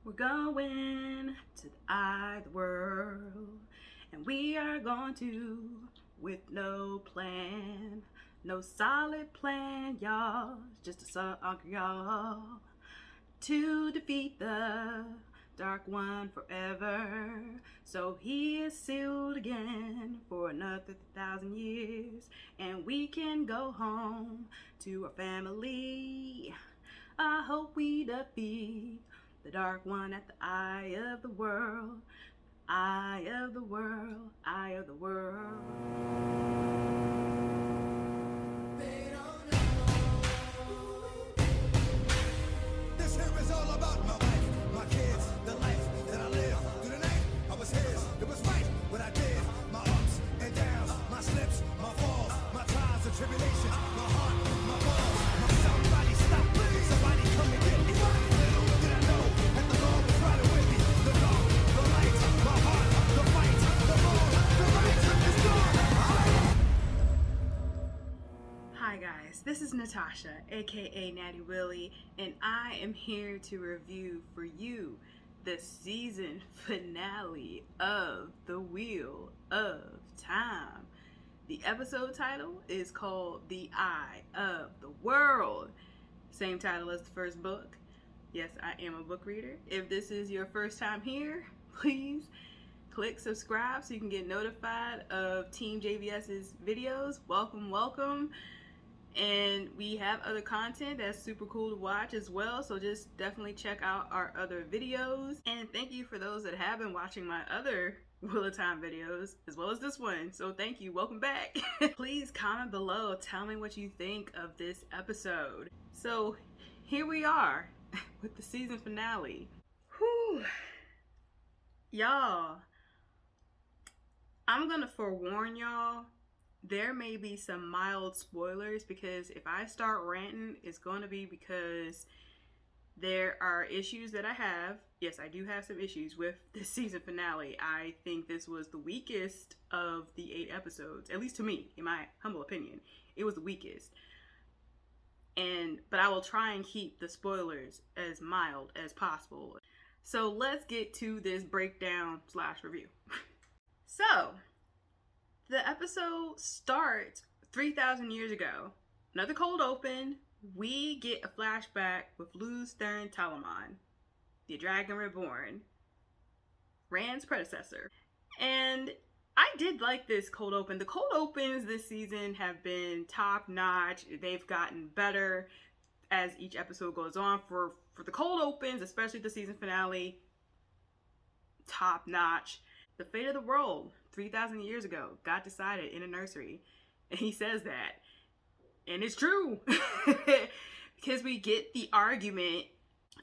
We're going to the eye of the world, and we are going to with no plan, no solid plan, y'all. Just a song, y'all, to defeat the Dark One forever. So he is sealed again for another 1,000 years, and we can go home to our family. I hope we defeat the Dark One at the eye of the world. Eye of the world, eye of the world. They don't know. This here is all about my wife, my kids, the life that I live. Through the night, I was his. It was right what I did. My ups and downs, my slips, my falls, my trials and tribulations, my heart, my balls. My somebody stop, please. Somebody come and get me. Little did I know that the Lord was riding with me. The dark, the light, my heart, the fight, the wrong, the right, it's gone. Hi guys, this is Natasha, aka Natty Willie, and I am here to review for you the season finale of The Wheel of Time. The episode title is called The Eye of the World. Same title as the first book. Yes, I am a book reader. If this is your first time here, please click subscribe so you can get notified of TeamJVS's videos. Welcome, welcome. And we have other content that's super cool to watch as well, so just definitely check out our other videos. And thank you for those that have been watching my other Wheel of Time videos, as well as this one. So thank you, welcome back. Please comment below, tell me what you think of this episode. So here we are with the season finale. Whew. Y'all, I'm gonna forewarn y'all, there may be some mild spoilers, because if I start ranting, it's going to be because there are issues that I have. Yes, I do have some issues with this season finale. I think this was the weakest of the 8 episodes, at least to me, in my humble opinion. It was the weakest. But I will try and keep the spoilers as mild as possible. So let's get to this breakdown / review. So, the episode starts 3,000 years ago. Another cold open. We get a flashback with Lews Therin Talamon, the Dragon Reborn, Rand's predecessor. And I did like this cold open. The cold opens this season have been top notch. They've gotten better as each episode goes on. For the cold opens, especially the season finale, top notch. The fate of the world 3,000 years ago got decided in a nursery, and he says that, and it's true. Because we get the argument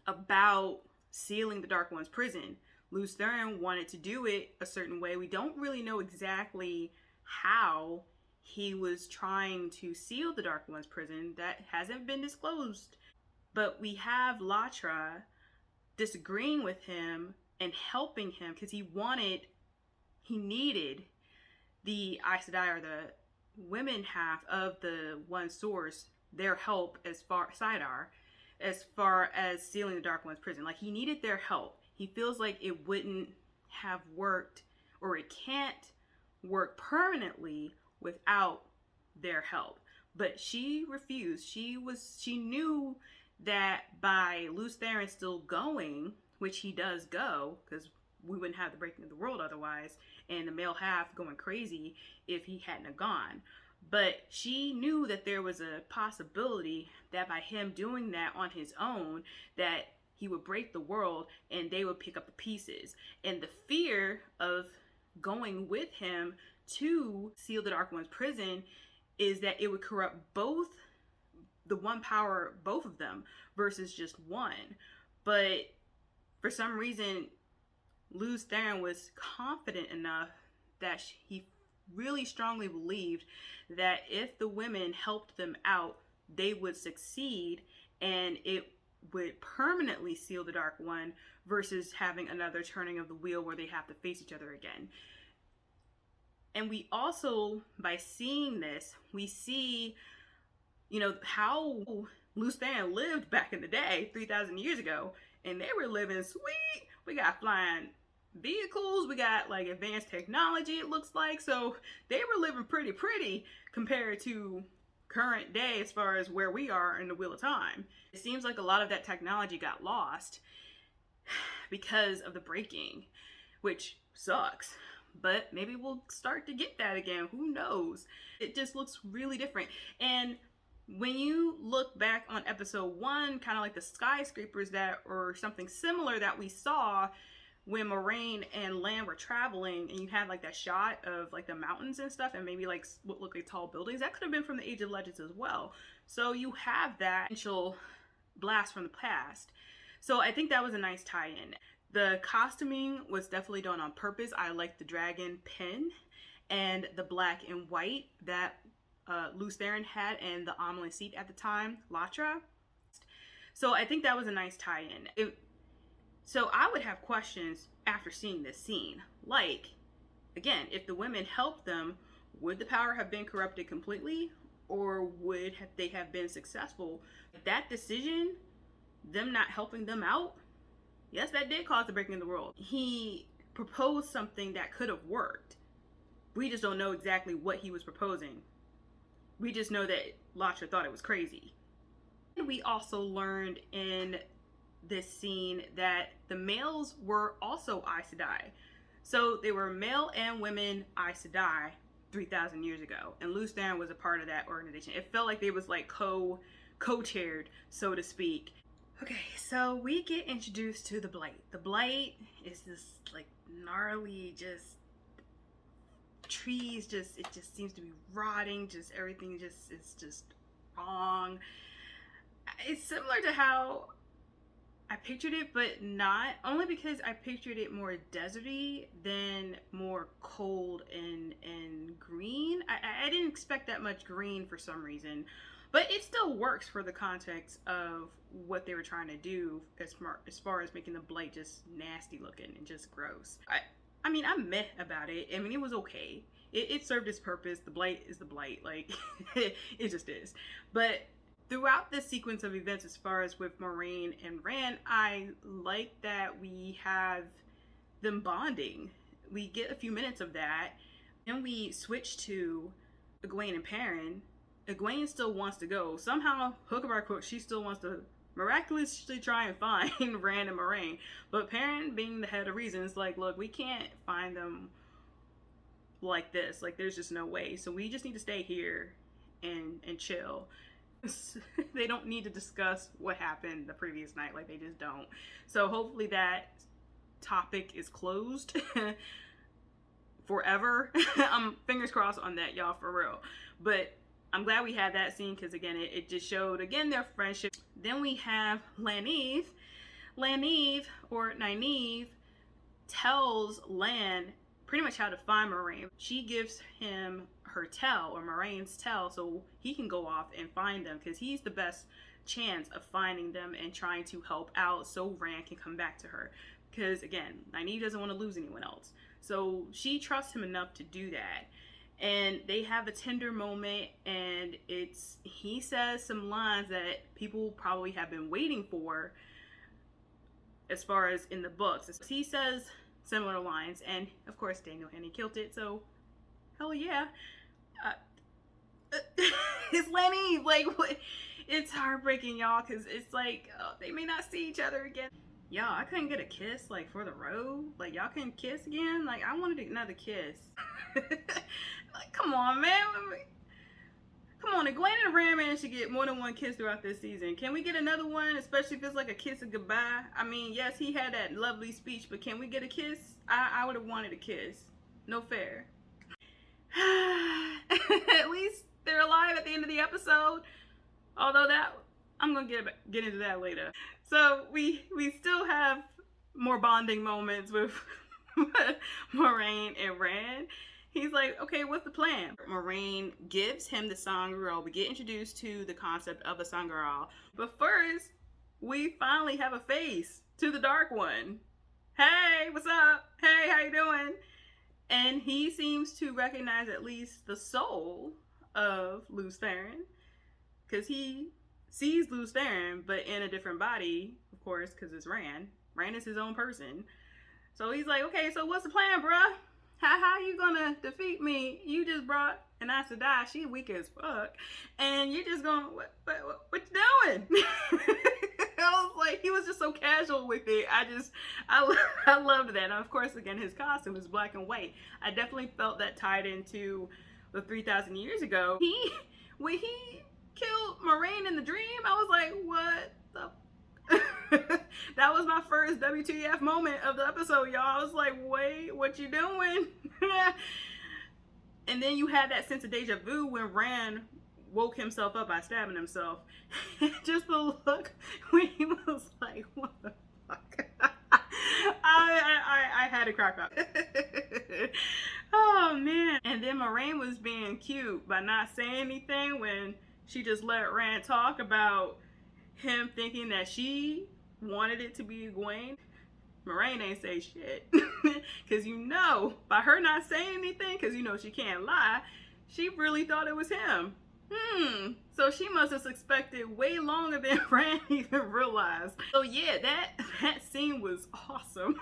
about sealing the Dark One's prison. Lews Therin wanted to do it a certain way. We don't really know exactly how he was trying to seal the Dark One's prison. That hasn't been disclosed. But we have Latra disagreeing with him and helping him, because he needed the Aes Sedai, or the women half of the One Source, their help as far as sealing the Dark One's prison. Like, he needed their help. He feels like it wouldn't have worked, or it can't work permanently without their help. But she refused. She knew that by Lews Therin still going, which he does go, because we wouldn't have the breaking of the world otherwise, and the male half going crazy if he hadn't have gone. But she knew that there was a possibility that by him doing that on his own, that he would break the world and they would pick up the pieces. And the fear of going with him to seal the Dark One's prison is that it would corrupt both of them versus just one. But for some reason, Lews Therin was confident enough that he really strongly believed that if the women helped them out, they would succeed, and it would permanently seal the Dark One versus having another turning of the wheel where they have to face each other again. And we also, by seeing this, we see, how Lews Therin lived back in the day, 3,000 years ago, and they were living sweet. We got flying vehicles, we got like advanced technology, it looks like. So they were living pretty compared to current day as far as where we are in the Wheel of Time. It seems like a lot of that technology got lost because of the breaking, which sucks. But maybe we'll start to get that again. Who knows? It just looks really different. And when you look back on episode 1, kind of like the skyscrapers that or something similar that we saw when Moiraine and Lan were traveling, and you had like that shot of like the mountains and stuff, and maybe like what looked like tall buildings, that could have been from the Age of Legends as well. So you have that potential blast from the past. So I think that was a nice tie-in. The costuming was definitely done on purpose. I like the dragon pin and the black and white that Lews Therin had, and the Amelie seat at the time, Latra. So I think that was a nice tie-in. So I would have questions after seeing this scene. Like, again, if the women helped them, would the power have been corrupted completely? Or would they have been successful? That decision, them not helping them out, yes, that did cause the breaking of the world. He proposed something that could have worked. We just don't know exactly what he was proposing. We just know that Latra thought it was crazy. And we also learned in this scene that the males were also Aes Sedai. So they were male and women Aes Sedai 3,000 years ago. And Lews Therin was a part of that organization. It felt like they was like co-chaired, so to speak. Okay, so we get introduced to the Blight. The Blight is this like gnarly, just trees, it just seems to be rotting, just everything is just wrong. It's similar to how I pictured it, but not, only because I pictured it more deserty than more cold and green. I didn't expect that much green for some reason, but it still works for the context of what they were trying to do as far as making the Blight just nasty looking and just gross. I mean, I'm meh about it. I mean, it was okay. It served its purpose. The Blight is the Blight. Like, it just is. But throughout this sequence of events, as far as with Moiraine and Rand, I like that we have them bonding. We get a few minutes of that. Then we switch to Egwene and Perrin. Egwene still wants to go. Somehow, hook of our crook, she still wants to miraculously try and find Rand and Moiraine. But Perrin, being the head of reason, is like, look, we can't find them like this. Like, there's just no way. So we just need to stay here and chill. They don't need to discuss what happened the previous night. Like, they just don't. So hopefully that topic is closed forever. Fingers crossed on that, y'all, for real. But I'm glad we had that scene, because again, it just showed again their friendship. Then we have Nynaeve, or Nynaeve, tells Lan pretty much how to find Moiraine. She gives him her tell, or Moraine's tell, so he can go off and find them, because he's the best chance of finding them and trying to help out so Rand can come back to her. Because again, Nynaeve doesn't want to lose anyone else. So she trusts him enough to do that. And they have a tender moment, and he says some lines that people probably have been waiting for as far as in the books. He says similar lines, and of course Daniel Henney killed it, so hell yeah. It's Nynaeve. Like, what? It's heartbreaking, y'all, because it's like they may not see each other again. Y'all, I couldn't get a kiss like for the road. Like, y'all couldn't kiss again. Like, I wanted another kiss. Like, come on, man. Come on, Egwene and Rand managed to get more than one kiss throughout this season. Can we get another one, especially if it's like a kiss of goodbye? I mean, yes, he had that lovely speech, but can we get a kiss? I would have wanted a kiss. No fair. At least they're alive at the end of the episode. Although that, I'm gonna get into that later. So we still have more bonding moments with Moiraine and Rand. He's like, okay, what's the plan? Moiraine gives him the sangreal. We get introduced to the concept of a sangreal. But first, we finally have a face to the Dark One. Hey, what's up? Hey, how you doing? And he seems to recognize at least the soul of Lews Therin, because he sees Lews Therin, but in a different body. Of course, because it's Rand. Rand is his own person. So he's like, okay, so what's the plan, bruh? How you gonna defeat me? You just brought an Aes Sedai. She weak as fuck. And you just gonna, what you doing? I was like, he was just so casual with it. I loved that. And of course, again, his costume is black and white. I definitely felt that tied into the 3,000 years ago. When he killed Moiraine in the dream, I was like, what the that was my first WTF moment of the episode, y'all. I was like, wait, what you doing? And then you had that sense of deja vu when Rand woke himself up by stabbing himself. Just the look when he was like, what the fuck? I had to crack up. Oh man. And then Moiraine was being cute by not saying anything when she just let Rand talk about him thinking that she wanted it to be Egwene. Moiraine ain't say shit. Because you know, by her not saying anything, because you know she can't lie, she really thought it was him. So she must have suspected way longer than Rand even realized. So yeah, that scene was awesome.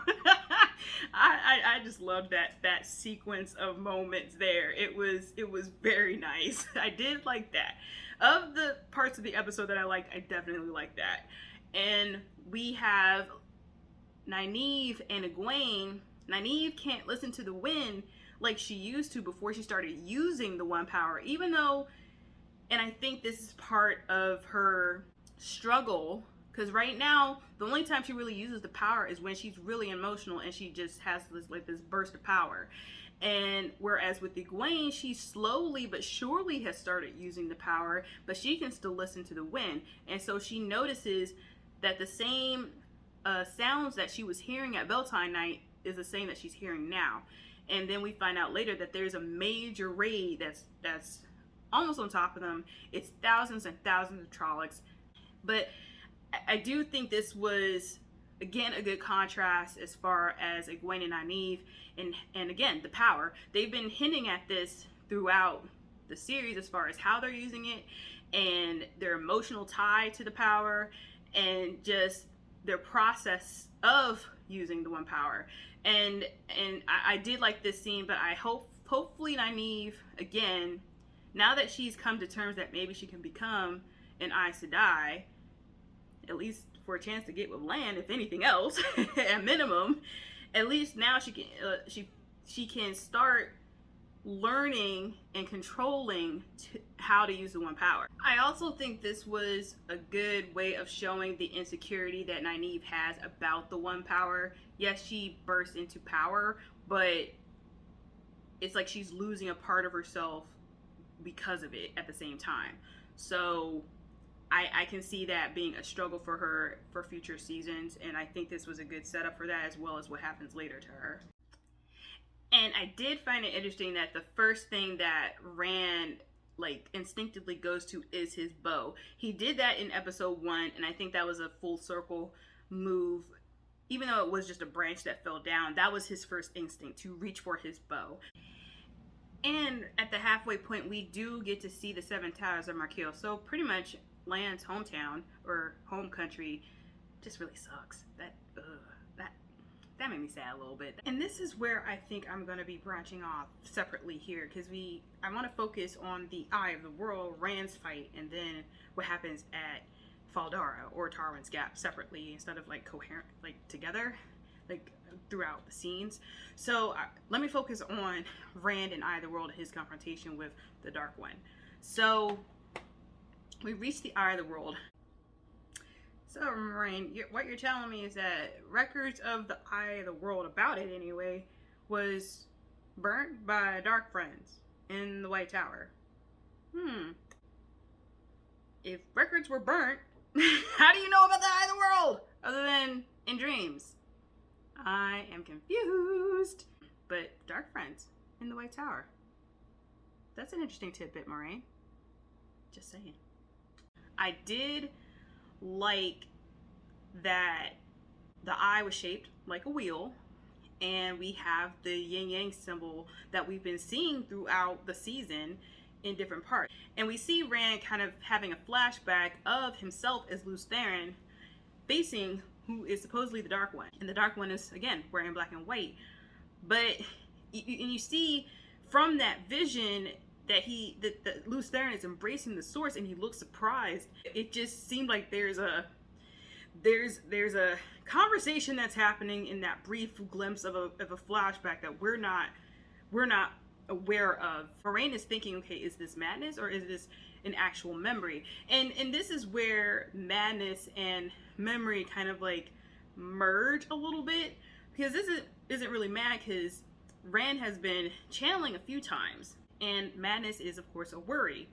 I just loved that sequence of moments there. It was very nice. I did like that. Of the parts of the episode that I liked, I definitely liked that. And we have Nynaeve and Egwene. Nynaeve can't listen to the wind like she used to before she started using the one power, even though, and I think this is part of her struggle, because right now the only time she really uses the power is when she's really emotional and she just has this burst of power. And whereas with Egwene, she slowly but surely has started using the power, but she can still listen to the wind. And so she notices that the same sounds that she was hearing at Beltane night is the same that she's hearing now. And then we find out later that there's a major raid that's almost on top of them. It's thousands and thousands of Trollocs. But I do think this was, again, a good contrast as far as Egwene and Nynaeve, and again, the power. They've been hinting at this throughout the series as far as how they're using it and their emotional tie to the power and just their process of using the one power. And I did like this scene, but I hopefully Nynaeve, again, now that she's come to terms that maybe she can become an Aes Sedai, at least for a chance to get with Lan, if anything else, at minimum, at least now she can start learning and controlling how to use the one power. I also think this was a good way of showing the insecurity that Nynaeve has about the one power. Yes, she bursts into power, but it's like she's losing a part of herself because of it at the same time. So I can see that being a struggle for her for future seasons, and I think this was a good setup for that, as well as what happens later to her. And I did find it interesting that the first thing that Rand instinctively goes to is his bow. He did that in episode 1, and I think that was a full circle move. Even though it was just a branch that fell down, that was his first instinct, to reach for his bow. And at the halfway point, we do get to see the Seven Towers of Markiel. So pretty much Lan's hometown or home country just really sucks. That made me sad a little bit. And this is where I think I'm going to be branching off separately here, because I want to focus on the Eye of the World, Rand's fight, and then what happens at Fal Dara or Tarwin's Gap separately instead of coherent, together, throughout the scenes. So let me focus on Rand and Eye of the World and his confrontation with the Dark One. So we reach the Eye of the World. So Moiraine, what you're telling me is that records of the Eye of the World, about it anyway, was burnt by Dark Friends in the White Tower. If records were burnt, how do you know about the Eye of the World other than in dreams? I am confused. But Dark Friends in the White Tower. That's an interesting tidbit, Moiraine. Just saying. I did like that the eye was shaped like a wheel, and we have the yin yang symbol that we've been seeing throughout the season in different parts. And we see Rand kind of having a flashback of himself as Lews Therin facing who is supposedly the Dark One. And the Dark One is, again, wearing black and white. But, and you see from that vision that that Lews Therin is embracing the Source, and he looks surprised. It just seemed like there's a conversation that's happening in that brief glimpse of a flashback that we're not aware of. Moiraine is thinking, okay, is this madness or is this an actual memory? And this is where madness and memory kind of like merge a little bit, because this isn't really mad, because Rand has been channeling a few times, and madness is of course a worry.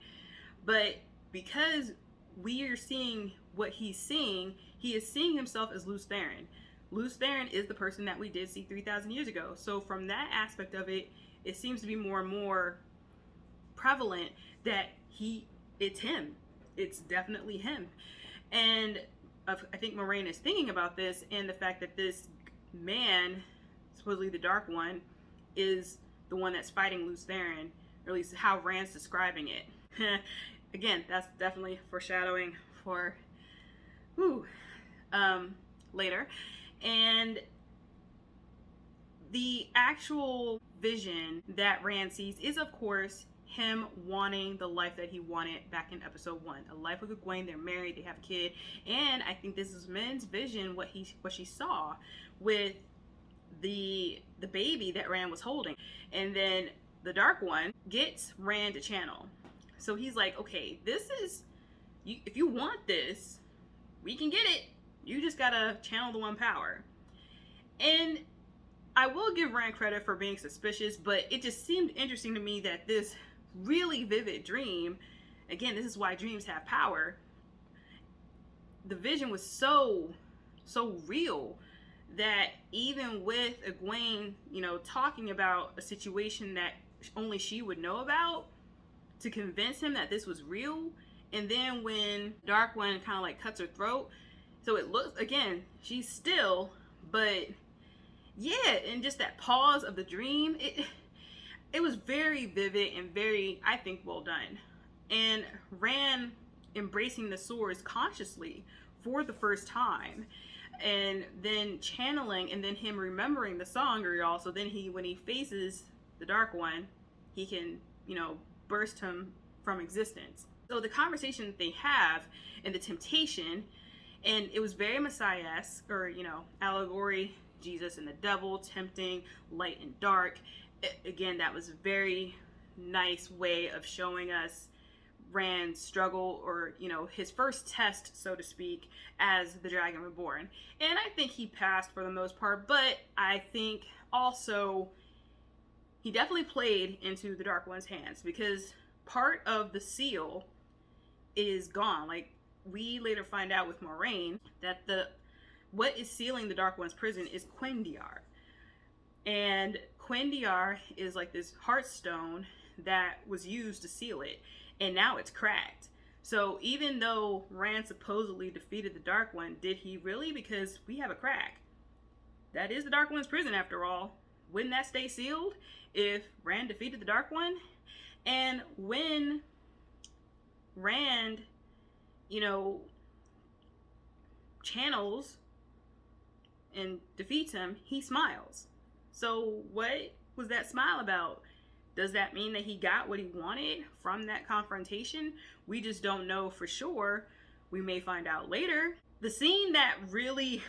But because we are seeing what he's seeing, he is seeing himself as Lews Therin. Lews Therin is the person that we did see 3,000 years ago. So from that aspect of it, it seems to be more and more prevalent that it's him. It's definitely him. And I think Moiraine is thinking about this, and the fact that this man, supposedly the Dark One, is the one that's fighting Lews Therin, or at least how Rand's describing it. Again, that's definitely foreshadowing for later. And the actual vision that Rand sees is, of course, him wanting the life that he wanted back in episode 1. A life with Egwene, they're married, they have a kid. And I think this is Min's vision, what she saw with the baby that Rand was holding. And then the Dark One gets Rand to channel. So he's like, okay, this is, if you want this, we can get it. You just gotta channel the one power. And I will give Rand credit for being suspicious, but it just seemed interesting to me that this really vivid dream, again, this is why dreams have power, the vision was so real that even with Egwene, talking about a situation that only she would know about, to convince him that this was real, and then when Dark One kind of like cuts her throat, so it looks, again, she's still, but yeah, and just that pause of the dream, it was very vivid and very, I think, well done. And Rand embracing the Swords consciously for the first time, and then channeling, and then him remembering the song, so then when he faces the Dark One, he can, burst him from existence. So the conversation that they have, and the temptation, and it was very Messiah-esque, or allegory, Jesus and the devil tempting light and dark. Again, that was a very nice way of showing us Rand's struggle, or his first test, so to speak, as the Dragon Reborn. And I think he passed for the most part, but I think also he definitely played into the Dark One's hands, because part of the seal is gone. Like, we later find out with Moiraine that what is sealing the Dark One's prison is Quendiar. And Quendiar is like this heartstone that was used to seal it, and now it's cracked. So even though Rand supposedly defeated the Dark One, did he really? Because we have a crack. That is the Dark One's prison, after all. Wouldn't that stay sealed if Rand defeated the Dark One? And when Rand, channels and defeats him, he smiles. So what was that smile about? Does that mean that he got what he wanted from that confrontation? We just don't know for sure. We may find out later. The scene that really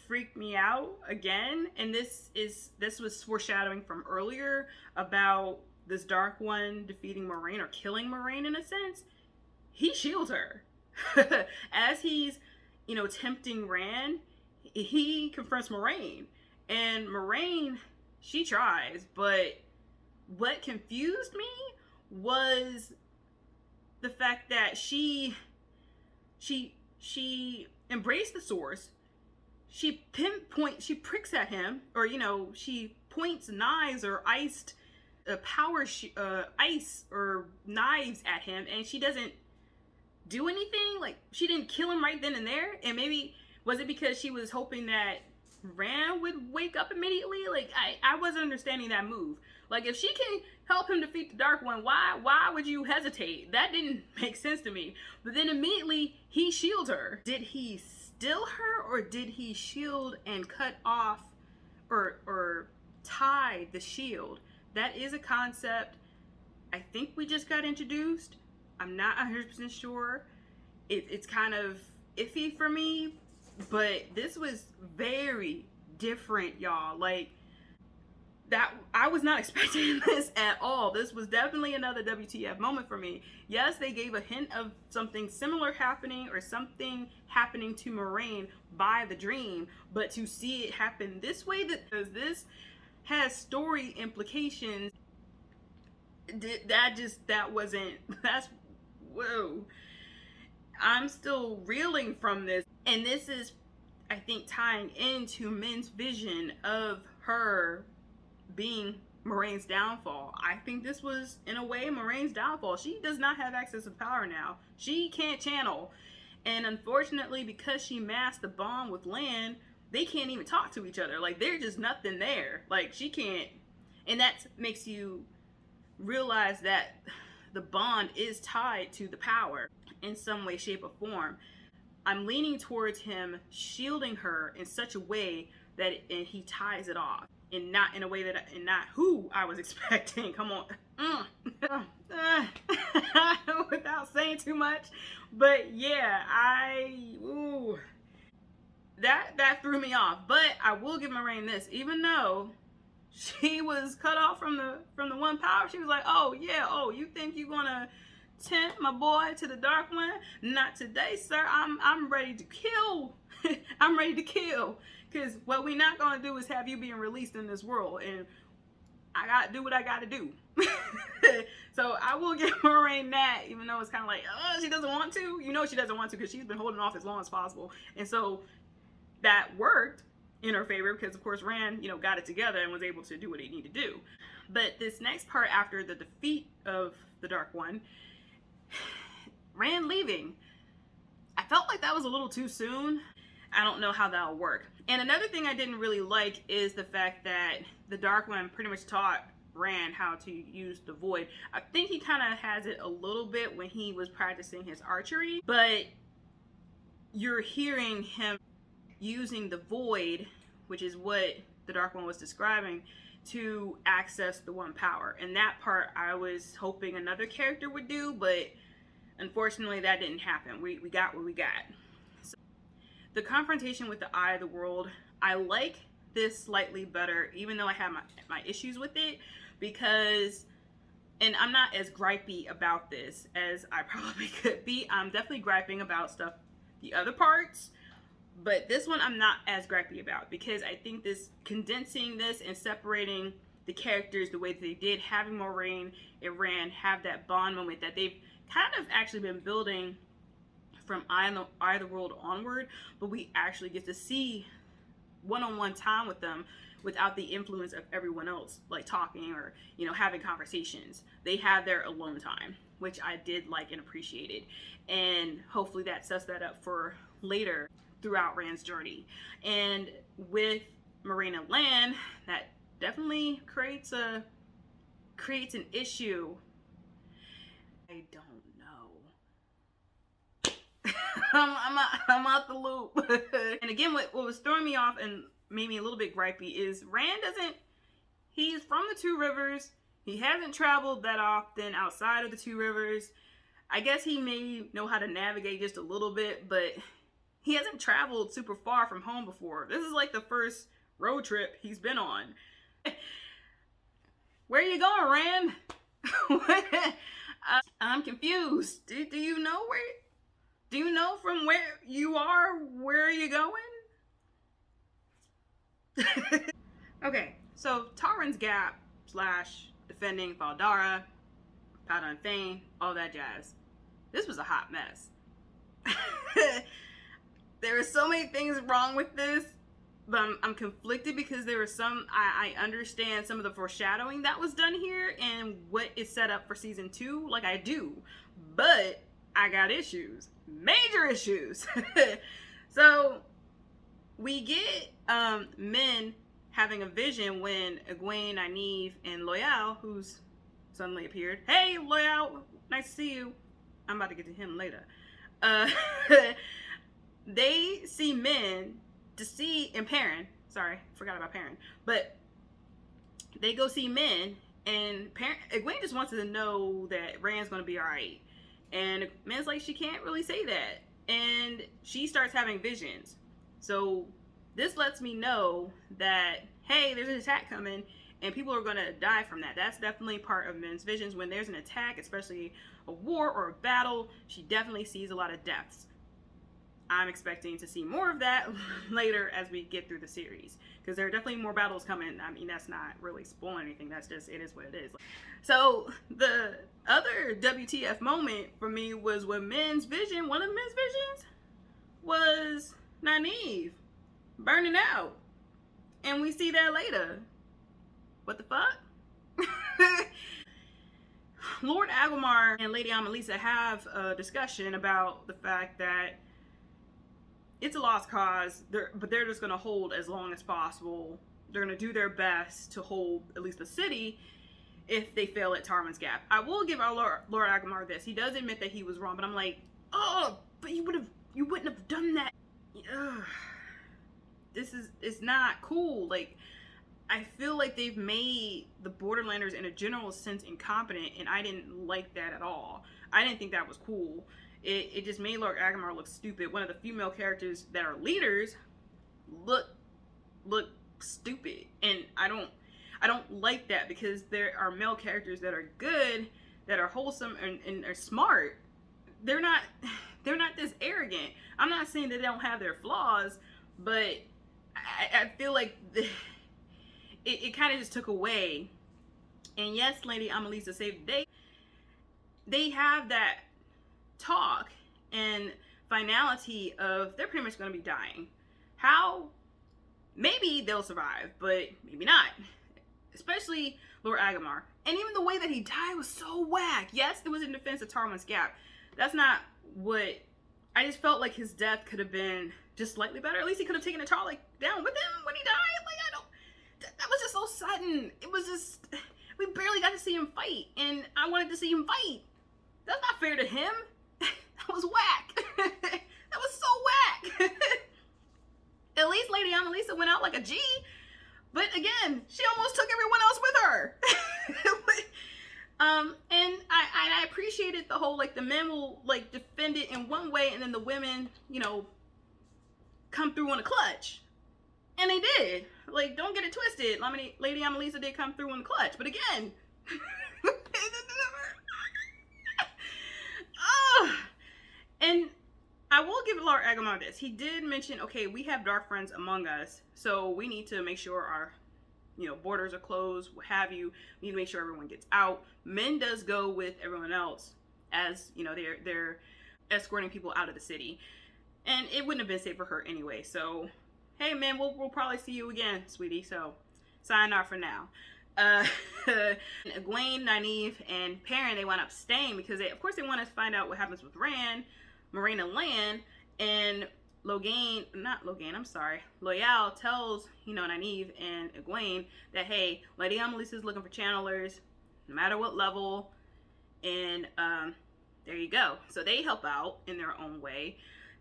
freaked me out again, and this was foreshadowing from earlier about this Dark One defeating Moiraine, or killing Moiraine in a sense. He shields her. As he's, tempting Rand, he confronts Moiraine. And Moiraine, she tries, but what confused me was the fact that she embraced the Source. She pricks at him, or she points knives or ice or knives at him, and she doesn't do anything. Like, she didn't kill him right then and there. And maybe was it because she was hoping that Rand would wake up immediately? Like, I wasn't understanding that move. Like, if she can help him defeat the Dark One, why would you hesitate? That didn't make sense to me. But then immediately he shields her. Did he still her, or did he shield and cut off or tie the shield? That is a concept I think we just got introduced. I'm not 100% sure. It's kind of iffy for me, but this was very different, y'all. Like, that, I was not expecting this at all. This was definitely another WTF moment for me. Yes, they gave a hint of something similar happening, or something happening to Moiraine by the dream, but to see it happen this way, because this has story implications, that's whoa. I'm still reeling from this, and this is, I think, tying into Min's vision of her being Moiraine's downfall. I think this was, in a way, Moiraine's downfall. She does not have access to power now. She can't channel. And unfortunately, because she masked the bond with Lan, they can't even talk to each other. Like, there's just nothing there. Like, she can't. And that makes you realize that the bond is tied to the power in some way, shape, or form. I'm leaning towards him shielding her in such a way that he ties it off. And not in a way that, and not who I was expecting. Come on. Without saying too much. But yeah, that threw me off. But I will give Moiraine this. Even though she was cut off from the one power, she was like, oh yeah, oh, you think you're gonna tempt my boy to the Dark One? Not today, sir. I'm ready to kill. I'm ready to kill. Because what we're not going to do is have you being released in this world. And I got to do what I got to do. So I will give Moiraine that, even though it's kind of like, oh, she doesn't want to. You know she doesn't want to, because she's been holding off as long as possible. And so that worked in her favor, because, of course, Rand, got it together and was able to do what he needed to do. But this next part, after the defeat of the Dark One, Rand leaving, I felt like that was a little too soon. I don't know how that'll work. And another thing I didn't really like is the fact that the Dark One pretty much taught Rand how to use the Void. I think he kind of has it a little bit when he was practicing his archery, but you're hearing him using the Void, which is what the Dark One was describing, to access the One power. And that part I was hoping another character would do, but unfortunately that didn't happen. We got what we got. The confrontation with the Eye of the World, I like this slightly better, even though I have my issues with it, because, and I'm not as gripey about this as I probably could be. I'm definitely griping about stuff, the other parts, but this one I'm not as gripey about, because I think this, condensing this and separating the characters the way that they did, having Moiraine and Rand have that bond moment that they've kind of actually been building from Eye of the World onward, but we actually get to see one-on-one time with them without the influence of everyone else, like talking or, having conversations. They have their alone time, which I did like and appreciated. And hopefully that sets that up for later throughout Rand's journey. And with Moiraine and Lan, that definitely creates an issue. I don't I'm out the loop. And again, what was throwing me off and made me a little bit gripey is Rand he's from the Two Rivers. He hasn't traveled that often outside of the Two Rivers. I guess he may know how to navigate just a little bit, but he hasn't traveled super far from home before. This is like the first road trip he's been on. Where are you going, Rand? I'm confused. Do you know where? Do you know from where you are, where are you going? Okay, so Torrhen's Gap / defending Fal Dara, Paladin Thane, all that jazz. This was a hot mess. There are so many things wrong with this, but I'm conflicted, because there were some, I understand some of the foreshadowing that was done here and what is set up for season 2, like I do, but I got issues. Major issues. So we get Min having a vision when Egwene, Nynaeve, and Loial, who's suddenly appeared. Hey, Loial, nice to see you. I'm about to get to him later. they see men to see, and Perrin, sorry, forgot about Perrin, but they go see men, and Egwene just wants to know that Rand's going to be alright. And Man's like, she can't really say that. And she starts having visions. So this lets me know that, hey, there's an attack coming, and people are going to die from that. That's definitely part of Men's visions. When there's an attack, especially a war or a battle, she definitely sees a lot of deaths. I'm expecting to see more of that later as we get through the series, because there are definitely more battles coming. I mean, that's not really spoiling anything. That's just, it is what it is. So the other WTF moment for me was when Men's vision, one of Men's visions, was Nynaeve burning out. And we see that later. What the fuck? Lord Agelmar and Lady Amelisa have a discussion about the fact that it's a lost cause, but they're just going to hold as long as possible. They're going to do their best to hold at least the city if they fail at Tarmon's Gap. I will give our Lord Agelmar this. He does admit that he was wrong, but I'm like, oh, but you wouldn't have done that. Ugh. It's not cool. Like, I feel like they've made the Borderlanders in a general sense incompetent, and I didn't like that at all. I didn't think that was cool. It just made Lord Agelmar look stupid. One of the female characters that are leaders look stupid, and I don't like that, because there are male characters that are good, that are wholesome and are smart. They're not this arrogant. I'm not saying that they don't have their flaws, but I feel like it kind of just took away. And yes, Lady Amelisa saved the day. They have that talk and finality of they're pretty much going to be dying. How? Maybe they'll survive, but maybe not. Especially Lord Agelmar. And even the way that he died was so whack. Yes, it was in defense of Tarmon's Gap. That's not what... I just felt like his death could have been just slightly better. At least he could have taken the Tarly down with him when he died. Like, that was just so sudden. It was just... We barely got to see him fight, and I wanted to see him fight. That's not fair to him. That was whack. That was so whack. At least Lady Amelisa went out like a G. But again, she almost took everyone else with her. And I appreciated the whole, like, the men will, like, defend it in one way, and then the women, you know, come through in a clutch. And they did. Like, don't get it twisted. Lady Amelisa did come through in the clutch. But again... And I will give Lord Agelmar this. He did mention, okay, we have dark friends among us, so we need to make sure our, you know, borders are closed, what have you. We need to make sure everyone gets out. Men does go with everyone else, as, you know, they're escorting people out of the city. And it wouldn't have been safe for her anyway. So, hey, man, we'll probably see you again, sweetie. So, sign off for now. Egwene, Nynaeve, and Perrin, they wound up staying because of course they want to find out what happens with Rand, Moiraine, and Lan. And Loyal tells, you know, Nynaeve and Egwene that, hey, Lady Amelisa is looking for channelers, no matter what level, and there you go. So they help out in their own way.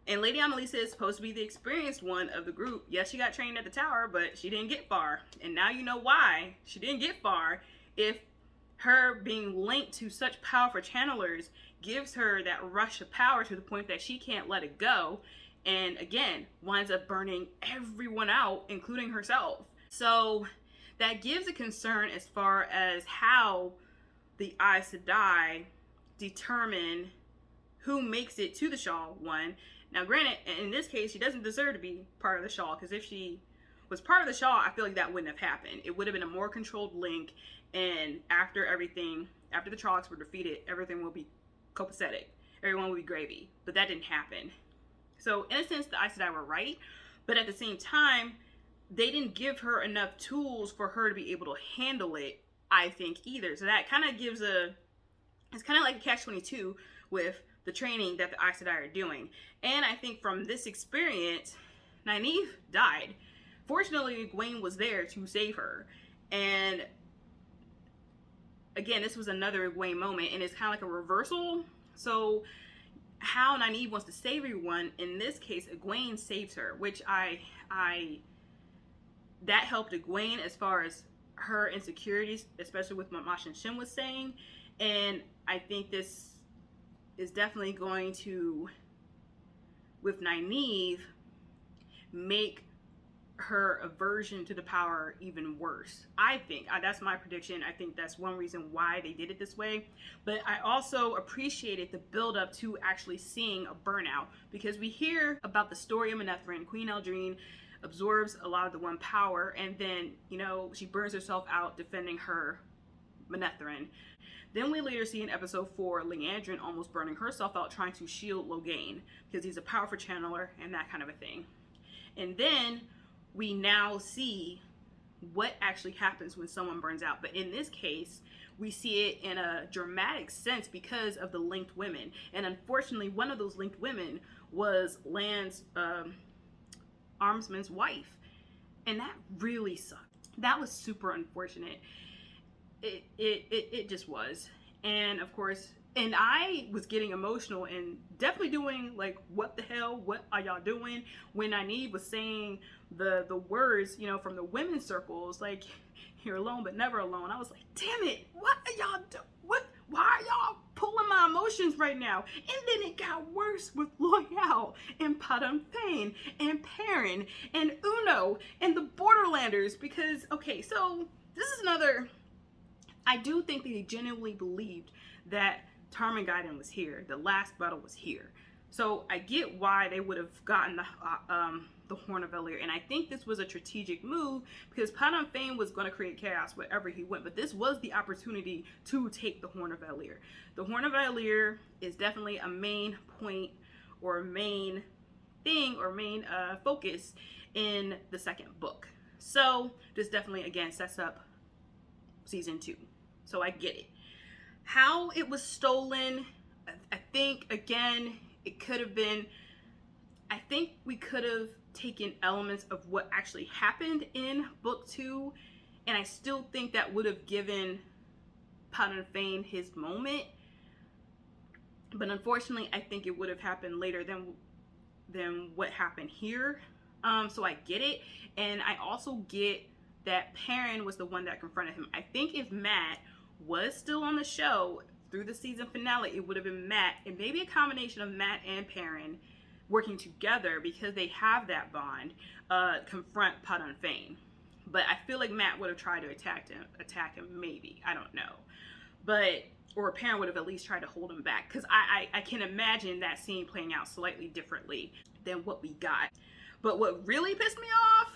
And Lady Amelisa is supposed to be the experienced one of the group. Yes, she got trained at the tower, but she didn't get far. And now you know why she didn't get far. If her being linked to such powerful channelers gives her that rush of power to the point that she can't let it go. And again, winds up burning everyone out, including herself. So that gives a concern as far as how the Aes Sedai determine who makes it to the Shaw one. Now, granted, in this case, she doesn't deserve to be part of the Shaw, because if she was part of the Shaw, I feel like that wouldn't have happened. It would have been a more controlled link, and after the Trollocs were defeated, everything will be copacetic. Everyone will be gravy. But that didn't happen. So, in a sense, the Aes Sedai were right, but at the same time, they didn't give her enough tools for her to be able to handle it, I think, either. So that kind of gives it's kind of like a catch-22 with the training that the Aes Sedai are doing. And I think from this experience, Nynaeve died. Fortunately, Egwene was there to save her. And again, this was another Egwene moment, and it's kind of like a reversal. So how Nynaeve wants to save everyone. In this case, Egwene saves her, which that helped Egwene as far as her insecurities, especially with what Masha and Shin was saying. And I think this is definitely going to, with Nynaeve, make her aversion to the power even worse. I think that's my prediction. I think that's one reason why they did it this way. But I also appreciated the build up to actually seeing a burnout, because we hear about the story of Manetheren. Queen Eldrine absorbs a lot of the one power, and then, you know, she burns herself out defending her Manetheren. Then we later see in episode 4 Leandrin almost burning herself out trying to shield Logain because he's a powerful channeler and that kind of a thing. And then we now see what actually happens when someone burns out. But in this case, we see it in a dramatic sense because of the linked women. And unfortunately, one of those linked women was Lan's armsman's wife. And that really sucked. That was super unfortunate. It just was. And of course, and I was getting emotional and definitely doing like, what the hell, what are y'all doing? When Nynaeve was saying the words, you know, from the women's circles, like, you're alone but never alone. I was like, damn it, what are y'all doing? Why are y'all pulling my emotions right now? And then it got worse with Loyal and Padan Fain and Perrin and Uno and the Borderlanders, because, okay, so this is another, I do think that they genuinely believed that Tarmangaiden was here. The last battle was here. So I get why they would have gotten the Horn of Valyr, and I think this was a strategic move because Padan Fain was going to create chaos wherever he went, but this was the opportunity to take the Horn of Valyr. The Horn of Valyr is definitely a main point or main thing or main focus in the second book. So this definitely, again, sets up season 2. So I get it. How it was stolen, I think, again, it could have been, I think we could have taken elements of what actually happened in book 2, and I still think that would have given Padan Fain his moment. But unfortunately, I think it would have happened later than what happened here. So I get it, and I also get that Perrin was the one that confronted him. I think if Matt was still on the show through the season finale, it would have been Matt, and maybe a combination of Matt and Perrin working together because they have that bond, confront Padan Fain. But I feel like Matt would have tried to attack him maybe, I don't know. But, or Perrin would have at least tried to hold him back, because I can imagine that scene playing out slightly differently than what we got. But what really pissed me off,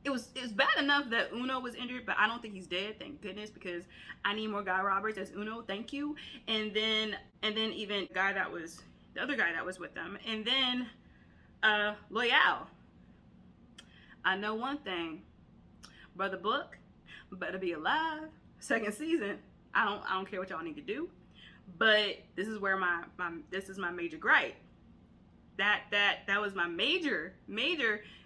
it was bad enough that Uno was injured, but I don't think he's dead, thank goodness, because I need more Guy Roberts as Uno, thank you. And then even the other guy that was with them, and then Loyal. I know one thing, Brother Book better be alive. Second season, I don't care what y'all need to do, but this is where this is my major gripe. That was my major,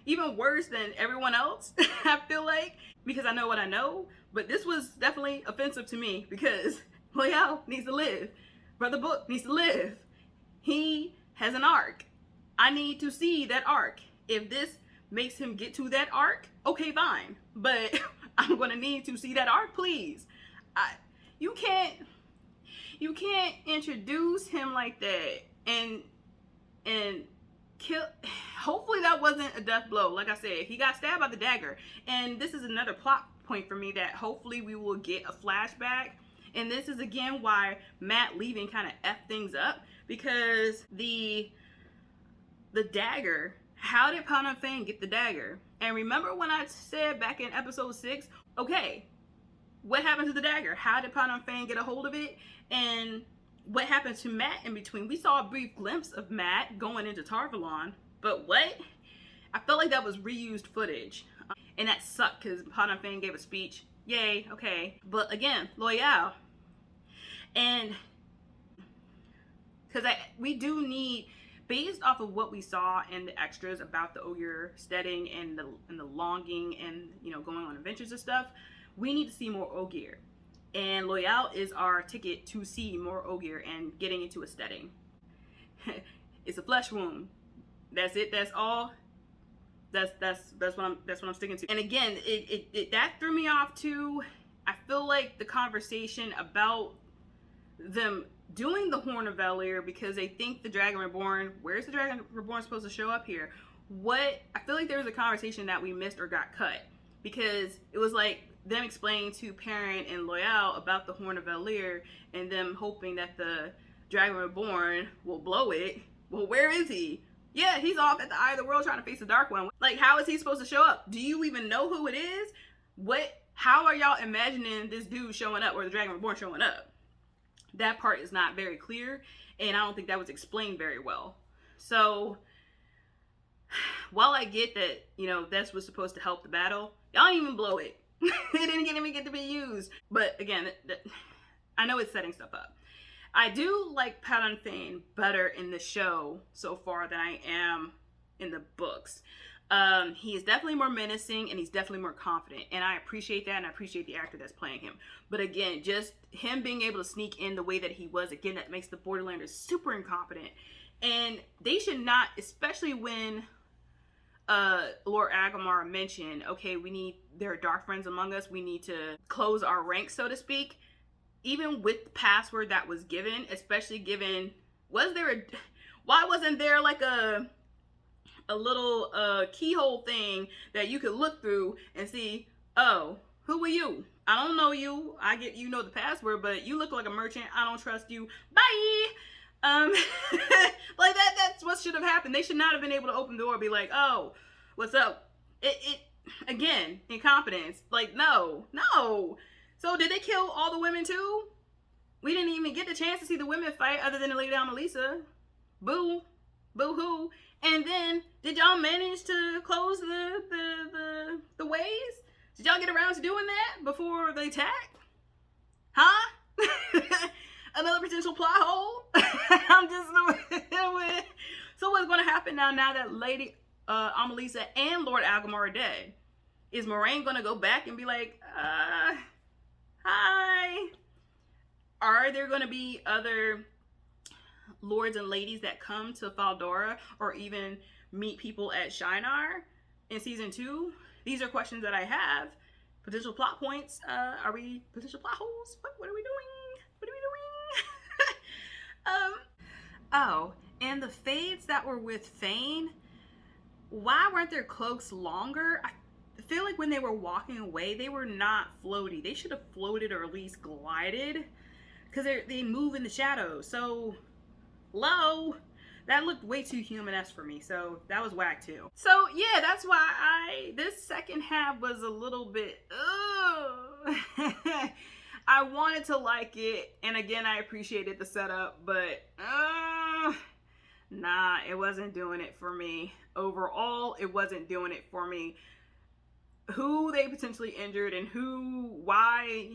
even worse than everyone else, I feel like, because I know what I know, but this was definitely offensive to me because Loyal needs to live. Brother Book needs to live. He has an arc. I need to see that arc. If this makes him get to that arc, okay, fine. But I'm gonna need to see that arc, please. You can't introduce him like that and kill. Hopefully that wasn't a death blow. Like I said, he got stabbed by the dagger, and this is another plot point for me that hopefully we will get a flashback. And this is again why Matt leaving kind of effed things up, because the dagger, how did Padan Fain get the dagger? And remember when I said back in episode 6, okay, what happened to the dagger? How did Padan Fain get a hold of it? And what happened to Matt in between? We saw a brief glimpse of Matt going into Tarvalon, but what? I felt like that was reused footage. And that sucked because Padan Fain gave a speech. Yay, okay. But again, Loyal. And because we do need, based off of what we saw in the extras about the Ogier steading and the longing and, you know, going on adventures and stuff, we need to see more Ogier. And Loyal is our ticket to see more Ogier and getting into a steading. It's a flesh wound. That's it. That's all. That's what I'm sticking to. And again, it that threw me off too. I feel like the conversation about them doing the Horn of Valor because they think the Dragon Reborn. Where's the Dragon Reborn supposed to show up here? What I feel like there was a conversation that we missed or got cut because it was like them explaining to Perrin and Loyal about the Horn of Valor and them hoping that the Dragon Reborn will blow it. Well, where is he? Yeah, he's off at the Eye of the World trying to face the Dark One. Like, how is he supposed to show up? Do you even know who it is? How are y'all imagining this dude showing up or the Dragon Reborn showing up? That part is not very clear, and I don't think that was explained very well. So, while I get that, you know, this was supposed to help the battle, y'all didn't even blow it. It didn't even get to be used. But again, I know it's setting stuff up. I do like Padan Thane better in the show so far than I am in the books. He is definitely more menacing and he's definitely more confident. And I appreciate that and I appreciate the actor that's playing him. But again, just him being able to sneak in the way that he was, again, that makes the Borderlanders super incompetent. And they should not, especially when Lord Agamar mentioned, okay, there are dark friends among us. We need to close our ranks, so to speak. Even with the password that was given, especially given, why wasn't there like a little keyhole thing that you could look through and see, oh, who are you? I don't know you. I get you know the password, but you look like a merchant. I don't trust you. Bye. Like that's what should have happened. They should not have been able to open the door and be like, oh, what's up? It again, incompetence. Like, no. So did they kill all the women too? We didn't even get the chance to see the women fight other than to lay down Melissa. Boo hoo. And then did y'all manage to close the ways? Did y'all get around to doing that before the attack? Huh? Another potential plot hole? I'm just so what's going to happen now that Lady Amelisa and Lord Agamar are dead? Is Moiraine going to go back and be like, hi? Are there going to be other lords and ladies that come to Fal Dara or even meet people at Shinar in season 2? These are questions that I have. Potential plot points. Are we potential plot holes? What are we doing? Oh, and the Fades that were with Fane, why weren't their cloaks longer? I feel like when they were walking away, they were not floaty. They should have floated or at least glided because they move in the shadows. So, low. That looked way too human-esque for me, so that was whack too. So yeah, that's why this second half was a little bit, I wanted to like it, and again, I appreciated the setup, but nah, it wasn't doing it for me. Overall, it wasn't doing it for me. Who they potentially injured and why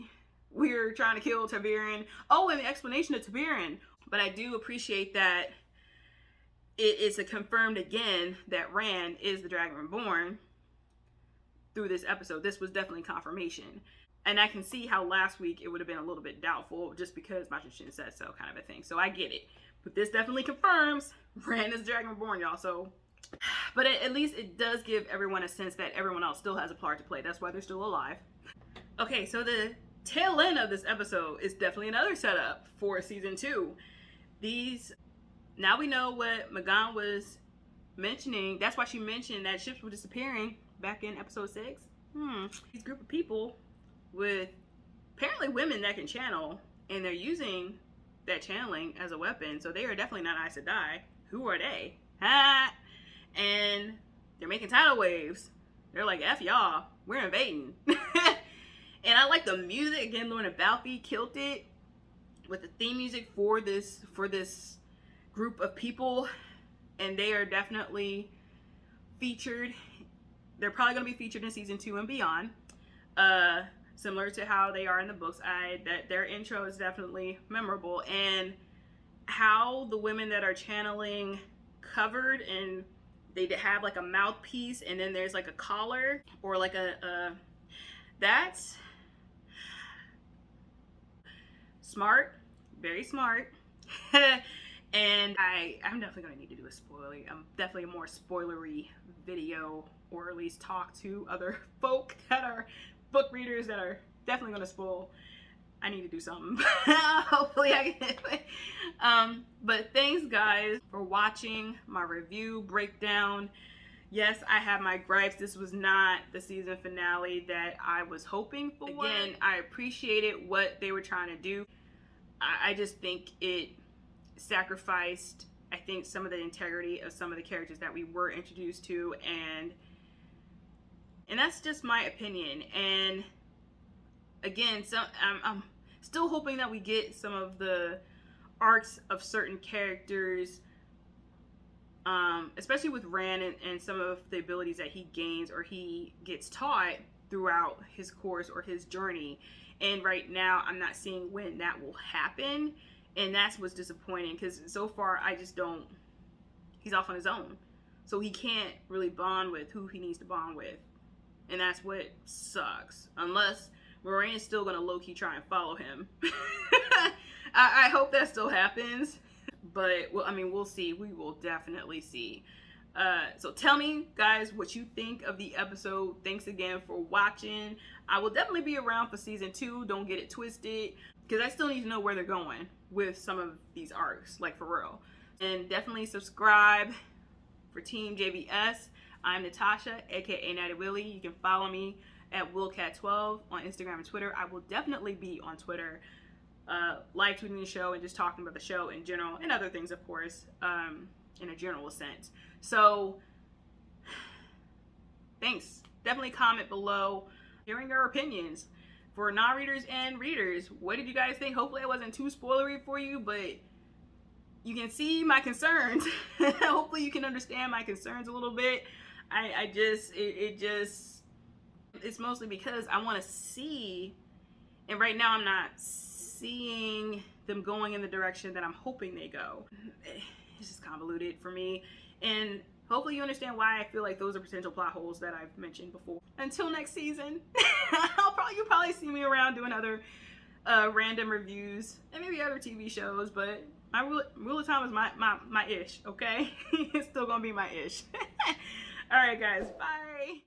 we're trying to kill Tiberin. Oh, and the explanation of Tiberin. But I do appreciate that it is confirmed again that Rand is the Dragon Reborn through this episode. This was definitely confirmation. And I can see how last week it would have been a little bit doubtful just because Machin said so, kind of a thing. So I get it. But this definitely confirms Rand is Dragon Reborn, y'all. So, but at least it does give everyone a sense that everyone else still has a part to play. That's why they're still alive. Okay, so the tail end of this episode is definitely another setup for season 2. Now we know what Magan was mentioning. That's why she mentioned that ships were disappearing back in episode 6. These group of people with apparently women that can channel, and they're using that channeling as a weapon, so they are definitely not Aes Sedai. Who are they? And they're making tidal waves. They're like, F y'all, we're invading. And I like the music. Again, Lorna Balfi killed it with the theme music for this group of people, and they are definitely featured. They're probably going to be featured in season 2 and beyond. Similar to how they are in the books. That their intro is definitely memorable, and how the women that are channeling covered and they have like a mouthpiece, and then there's like a collar or like that's smart, very smart. And I'm definitely going to need to do a spoiler. Definitely a more spoilery video, or at least talk to other folk that are book readers that are definitely going to spoil. I need to do something. Hopefully I can. But thanks guys for watching my review breakdown. Yes, I have my gripes. This was not the season finale that I was hoping for. Again, I appreciated what they were trying to do. I just think it sacrificed, I think, some of the integrity of some of the characters that we were introduced to, and that's just my opinion. And again, I'm still hoping that we get some of the arcs of certain characters, especially with Rand and some of the abilities that he gains or he gets taught throughout his course or his journey. And right now, I'm not seeing when that will happen. And that's what's disappointing, because so far I just don't, he's off on his own. So he can't really bond with who he needs to bond with. And that's what sucks. Unless Moiraine is still going to low-key try and follow him. I hope that still happens. But, well, I mean, we'll see. We will definitely see. So tell me, guys, what you think of the episode. Thanks again for watching. I will definitely be around for season 2. Don't get it twisted, because I still need to know where they're going with some of these arcs, like for real. And definitely subscribe for TeamJVS. I'm Natasha, aka Natty Willie. You can follow me at WillCat12 on Instagram and Twitter. I will definitely be on Twitter, live tweeting the show and just talking about the show in general, and other things, of course, in a general sense. So thanks. Definitely comment below, hearing your opinions. For non-readers and readers, what did you guys think? Hopefully I wasn't too spoilery for you, but you can see my concerns. Hopefully you can understand my concerns a little bit. It's mostly because I want to see, and right now I'm not seeing them going in the direction that I'm hoping they go. It's just convoluted for me, and hopefully you understand why I feel like those are potential plot holes that I've mentioned before. Until next season, you'll probably see me around doing other random reviews and maybe other TV shows, but my rule of time is my ish, okay? It's still gonna be my ish. All right, guys, bye.